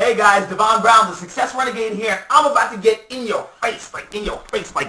Hey guys, Devon Brown, the Success Renegade here, and I'm about to get in your face, like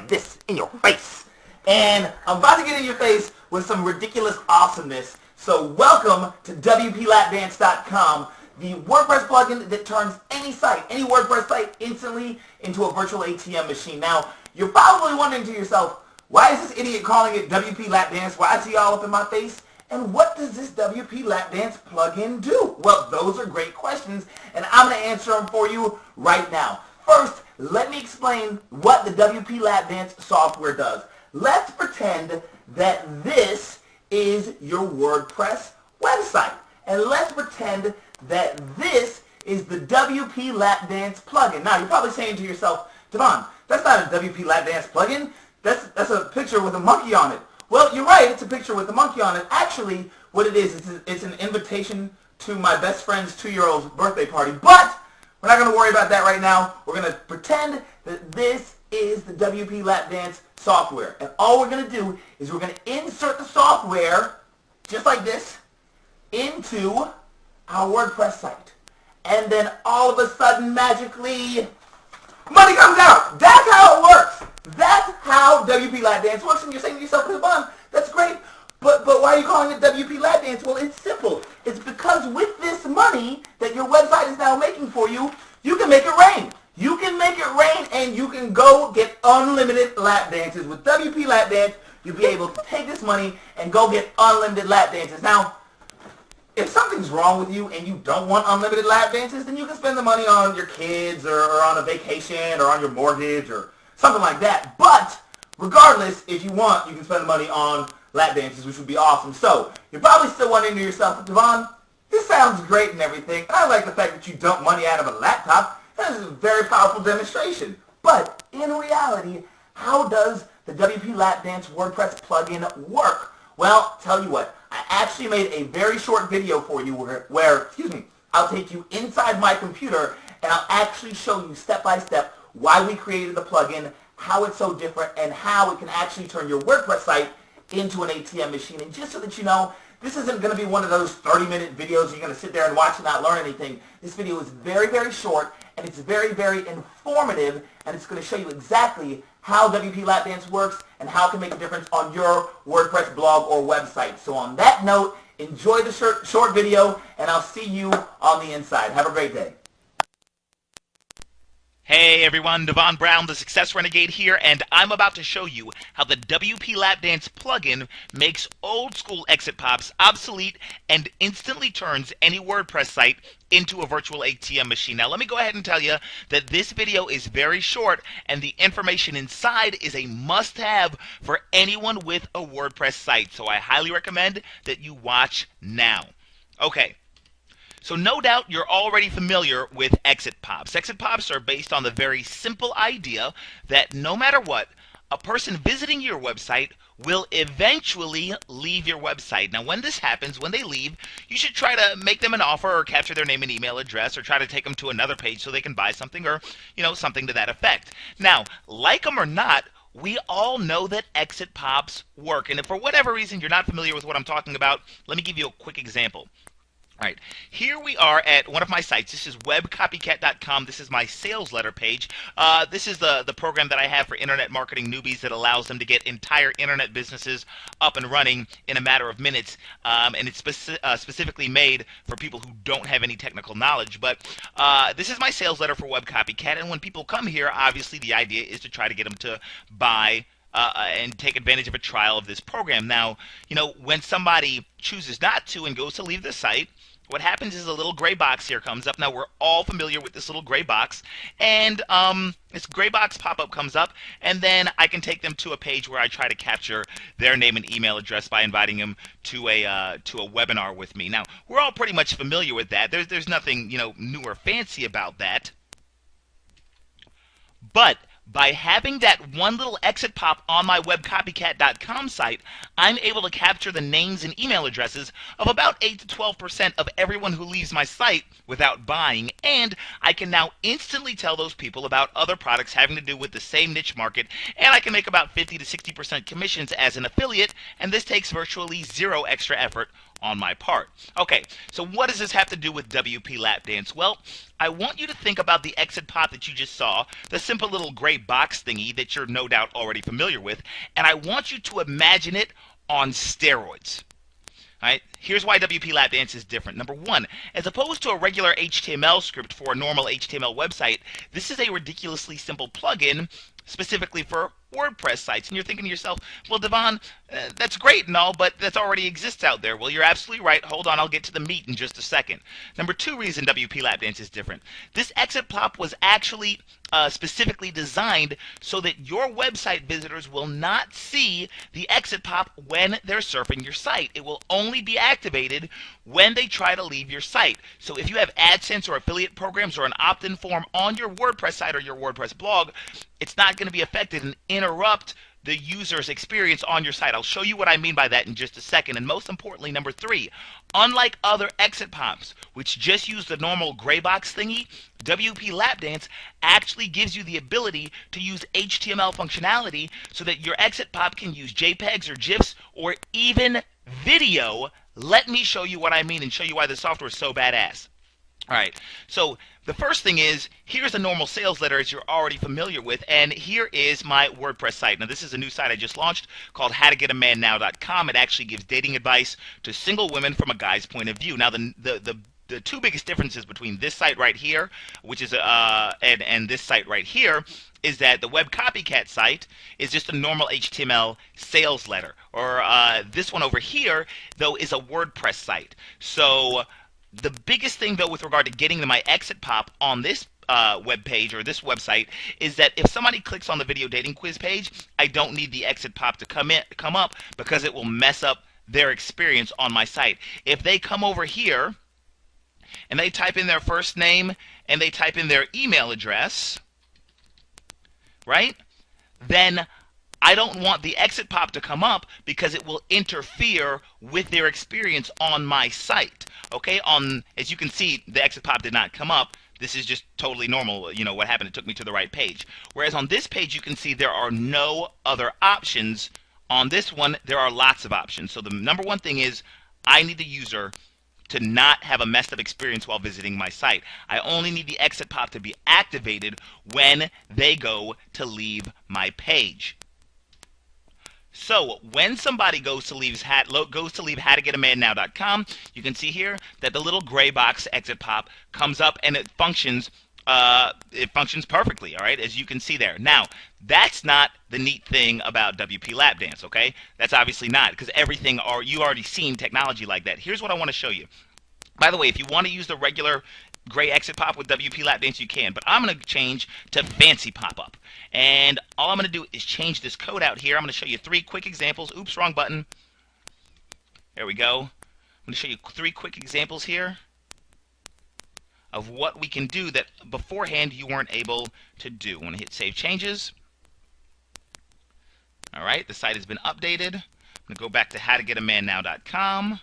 this, in your face. And I'm about to get in your face with some ridiculous awesomeness. So welcome to WPLapdance.com, the WordPress plugin that turns any site, any WordPress site, instantly into a virtual ATM machine. Now, you're probably wondering to yourself, why is this idiot calling it WP Lap Dance? Why is he all up in my face? And what does this WP Lap Dance plugin do? Well, those are great questions, and I'm going to answer them for you right now. First, let me explain what the WP Lap Dance software does. Let's pretend that this is your WordPress website. And let's pretend that this is the WP Lap Dance plugin. Now, you're probably saying to yourself, Devon, that's not a WP Lap Dance plugin. That's a picture with a monkey on it. Well, you're right, it's a picture with a monkey on it. Actually, what it is, it's an invitation to my best friend's 2-year-old's birthday party. But we're not going to worry about that right now. We're going to pretend that this is the WP Lap Dance software. And all we're going to do is we're going to insert the software, just like this, into our WordPress site. And then all of a sudden, magically, money comes out. That's how it works. That's how WP Lap Dance works. And you're saying to yourself, Devon, that's great, but why are you calling it WP Lap Dance? Well, it's simple. It's because with this money that your website is now making for you, you can make it rain. You can make it rain, and you can go get unlimited lap dances. With WP Lap Dance, you'll be able to take this money and go get unlimited lap dances. Now, if something's wrong with you and you don't want unlimited lap dances, then you can spend the money on your kids or on a vacation or on your mortgage or something like that. But regardless, if you want, you can spend the money on lap dances, which would be awesome. So you're probably still wondering to yourself, Devon, this sounds great and everything. I like the fact that you dump money out of a laptop. That is a very powerful demonstration. But in reality, how does the WP Lap Dance WordPress plugin work? Well, tell you what, I actually made a very short video for you where I'll take you inside my computer and I'll actually show you step by step why we created the plugin, how it's so different, and how it can actually turn your WordPress site into an ATM machine. And just so that you know, this isn't going to be one of those 30-minute videos you're going to sit there and watch and not learn anything. This video is very, very short, and it's very, very informative, and it's going to show you exactly how WP Lap Dance works and how it can make a difference on your WordPress blog or website. So on that note, enjoy the short video, and I'll see you on the inside. Have a great day. Hey everyone, Devon Brown, the Success Renegade here, and I'm about to show you how the WP Lap Dance plugin makes old school exit pops obsolete and instantly turns any WordPress site into a virtual ATM machine. Now let me go ahead and tell you that this video is very short and the information inside is a must-have for anyone with a WordPress site, so I highly recommend that you watch now. Okay. So no doubt you're already familiar with exit pops. Exit pops are based on the very simple idea that no matter what, a person visiting your website will eventually leave your website. Now when this happens, when they leave, you should try to make them an offer or capture their name and email address or try to take them to another page so they can buy something or, something to that effect. Now, like them or not, we all know that exit pops work. And if for whatever reason you're not familiar with what I'm talking about, let me give you a quick example. All right, here we are at one of my sites. This is webcopycat.com. This is my sales letter page. This is the program that I have for internet marketing newbies that allows them to get entire internet businesses up and running in a matter of minutes. And it's specifically made for people who don't have any technical knowledge. But this is my sales letter for WebCopycat. And when people come here, obviously the idea is to try to get them to buy and take advantage of a trial of this program. Now, when somebody chooses not to and goes to leave the site, what happens is a little gray box here comes up. Now, we're all familiar with this little gray box. And this gray box pop-up comes up, and then I can take them to a page where I try to capture their name and email address by inviting them to a webinar with me. Now, we're all pretty much familiar with that. There's nothing, new or fancy about that. But by having that one little exit pop on my webcopycat.com site, I'm able to capture the names and email addresses of about 8 to 12% of everyone who leaves my site without buying, and I can now instantly tell those people about other products having to do with the same niche market, and I can make about 50 to 60% commissions as an affiliate, and this takes virtually zero extra effort on my part. Okay, so what does this have to do with WP Lap Dance? Well, I want you to think about the exit pop that you just saw, the simple little gray box thingy that you're no doubt already familiar with, and I want you to imagine it on steroids. All right, here's why WP Lap Dance is different. Number one, as opposed to a regular HTML script for a normal HTML website, this is a ridiculously simple plugin specifically for WordPress sites. And you're thinking to yourself, well, Devon, that's great and all, but that already exists out there. Well, you're absolutely right. Hold on, I'll get to the meat in just a second. Number two reason WP Lap Dance is different. This exit pop was actually specifically designed so that your website visitors will not see the exit pop when they're surfing your site. It will only be activated when they try to leave your site. So if you have AdSense or affiliate programs or an opt-in form on your WordPress site or your WordPress blog, it's not going to be affected and interrupt the user's experience on your site. I'll show you what I mean by that in just a second. And most importantly, number three, unlike other exit pops, which just use the normal gray box thingy, WP Lap Dance actually gives you the ability to use HTML functionality so that your exit pop can use JPEGs or GIFs or even video. Let me show you what I mean and show you why the software is so badass. All right, so the first thing is, here's a normal sales letter as you're already familiar with, and here is my WordPress site. Now, this is a new site I just launched called howtogetamanow.com. It actually gives dating advice to single women from a guy's point of view. Now, the two biggest differences between this site right here, which is and this site right here, is that the Web Copycat site is just a normal HTML sales letter, or this one over here, though, is a WordPress site. So the biggest thing, though, with regard to getting to my exit pop on this web page or this website is that if somebody clicks on the video dating quiz page, I don't need the exit pop to come up because it will mess up their experience on my site. If they come over here and they type in their first name and they type in their email address, right, then I don't want the exit pop to come up because it will interfere with their experience on my site. Okay, as you can see, the exit pop did not come up. This is just totally normal. You know what happened? It took me to the right page. Whereas on this page, you can see there are no other options. On this one, there are lots of options. So the number one thing is I need the user to not have a messed up experience while visiting my site. I only need the exit pop to be activated when they go to leave my page. So when somebody goes to leave howtogetamanow.com, you can see here that the little gray box exit pop comes up and it functions perfectly, all right, as you can see there. Now, that's not the neat thing about WP Lap Dance, okay? That's obviously not, because you already seen technology like that. Here's what I want to show you. By the way, if you want to use the regular gray exit pop with WP Lap Dance, you can, but I'm going to change to fancy pop-up. And all I'm going to do is change this code out here. I'm going to show you 3 quick examples. Oops, wrong button. There we go. I'm going to show you 3 quick examples here of what we can do that beforehand you weren't able to do. I'm going to hit Save Changes. All right, the site has been updated. I'm going to go back to howtogetamanow.com.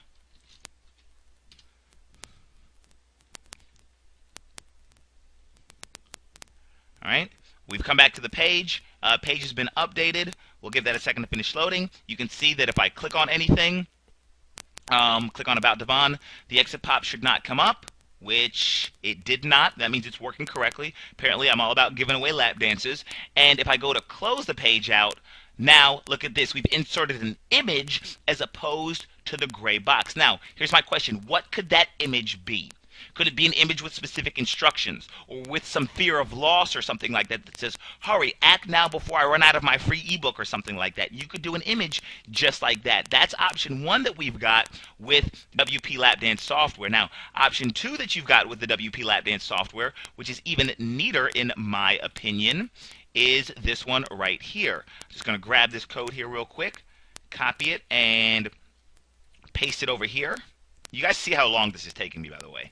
All right, we've come back to the page. Page has been updated. We'll give that a second to finish loading. You can see that if I click on anything, click on About Devon, the exit pop should not come up, which it did not. That means it's working correctly. Apparently, I'm all about giving away lap dances. And if I go to close the page out, now look at this. We've inserted an image as opposed to the gray box. Now, here's my question. What could that image be? Could it be an image with specific instructions or with some fear of loss or something like that that says, hurry, act now before I run out of my free ebook or something like that? You could do an image just like that. That's option 1 that we've got with WP Lap Dance software. Now, option 2 that you've got with the WP Lap Dance software, which is even neater in my opinion, is this one right here. Just going to grab this code here real quick, copy it, and paste it over here. You guys see how long this is taking me, by the way.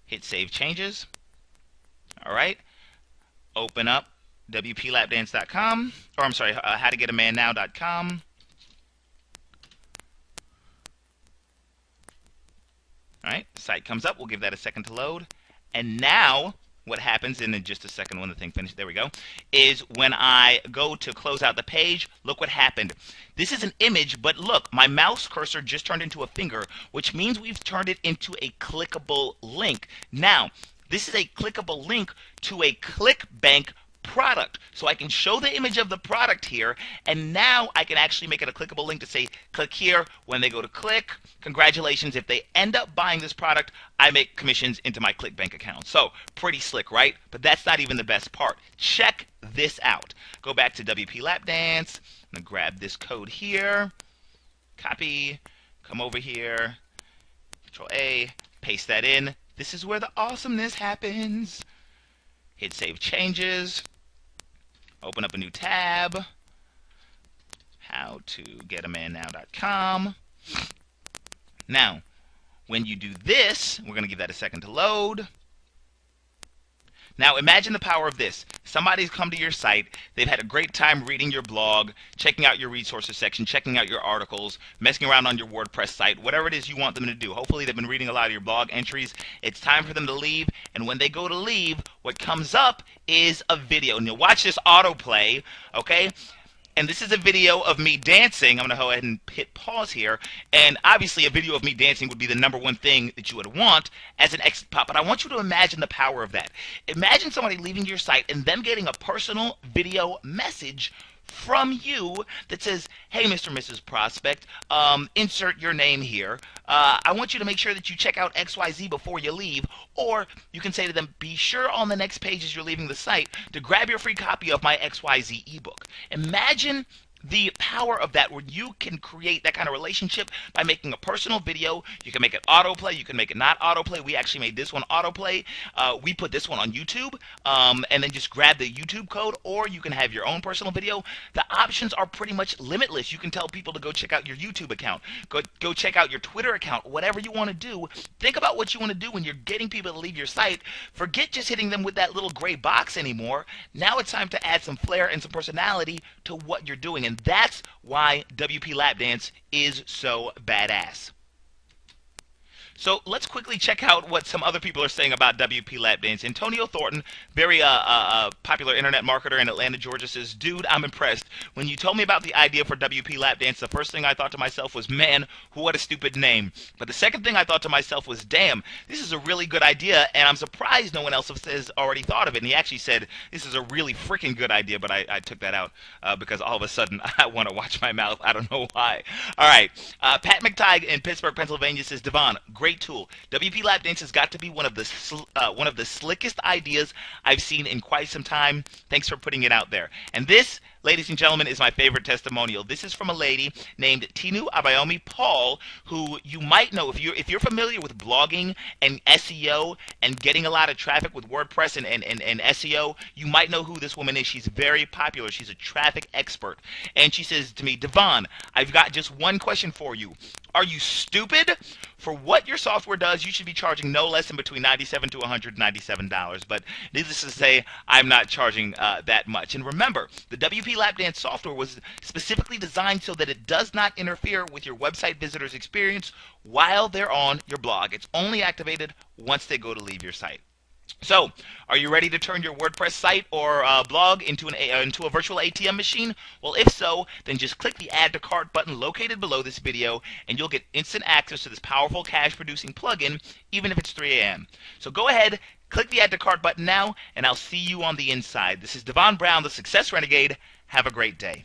Hit Save Changes. All right. Open up WPLapDance.com, or I'm sorry, howtogetamanow.com. All right, the site comes up. We'll give that a second to load. And now what happens in just a second when the thing finishes, there we go, is when I go to close out the page, look what happened. This is an image, but look, my mouse cursor just turned into a finger, which means we've turned it into a clickable link. Now, this is a clickable link to a ClickBank product. So I can show the image of the product here, and now I can actually make it a clickable link to say, click here. When they go to click, congratulations. If they end up buying this product, I make commissions into my ClickBank account. So pretty slick, right? But that's not even the best part. Check this out. Go back to WP Lap Dance. I'm going to grab this code here. Copy. Come over here. Control A. Paste that in. This is where the awesomeness happens. Hit Save Changes. Open up a new tab. howtogetamannow.com. Now, when you do this, we're going to give that a second to load. Now imagine the power of this. Somebody's come to your site, they've had a great time reading your blog, checking out your resources section, checking out your articles, messing around on your WordPress site, whatever it is you want them to do. Hopefully they've been reading a lot of your blog entries. It's time for them to leave, and when they go to leave, what comes up is a video. And you'll watch this autoplay, okay? And this is a video of me dancing. I'm going to go ahead and hit pause here. And obviously a video of me dancing would be the #1 thing that you would want as an exit pop. But I want you to imagine the power of that. Imagine somebody leaving your site and them getting a personal video message from you that says, hey, Mr. and Mrs. Prospect, insert your name here. I want you to make sure that you check out XYZ before you leave. Or you can say to them, be sure on the next page as you're leaving the site to grab your free copy of my XYZ ebook. Imagine the power of that, where you can create that kind of relationship by making a personal video. You can make it autoplay, you can make it not autoplay. We actually made this one autoplay. We put this one on YouTube, and then just grab the YouTube code, or you can have your own personal video. The options are pretty much limitless. You can tell people to go check out your YouTube account, go check out your Twitter account, whatever you want to do. Think about what you want to do when you're getting people to leave your site. Forget just hitting them with that little gray box anymore. Now it's time to add some flair and some personality to what you're doing. And that's why WP Lap Dance is so badass. So let's quickly check out what some other people are saying about WP Lap Dance. Antonio Thornton, very popular internet marketer in Atlanta, Georgia, says, dude, I'm impressed. When you told me about the idea for WP Lap Dance, the first thing I thought to myself was, man, what a stupid name. But the second thing I thought to myself was, damn, this is a really good idea, and I'm surprised no one else has already thought of it. And he actually said, this is a really freaking good idea, but I took that out because all of a sudden I want to watch my mouth. I don't know why. All right. Pat McTighe in Pittsburgh, Pennsylvania says, Devon, great tool. WP Lap Dance has got to be one of the slickest ideas I've seen in quite some time. Thanks for putting it out there. And this, ladies and gentlemen, is my favorite testimonial. This is from a lady named Tinu Abayomi Paul, who you might know if you're familiar with blogging and SEO and getting a lot of traffic with WordPress and SEO. You might know who this woman is. She's very popular. She's a traffic expert. And she says to me, Devon, I've got just one question for you. Are you stupid? For what your software does, you should be charging no less than between $97 to $197. But needless to say, I'm not charging that much. And remember, the WP Lap Dance software was specifically designed so that it does not interfere with your website visitors' experience while they're on your blog. It's only activated once they go to leave your site. So, are you ready to turn your WordPress site or blog into a virtual ATM machine? Well, if so, then just click the Add to Cart button located below this video, and you'll get instant access to this powerful cash-producing plugin, even if it's 3 a.m. So go ahead, click the Add to Cart button now, and I'll see you on the inside. This is Devon Brown, the Success Renegade. Have a great day.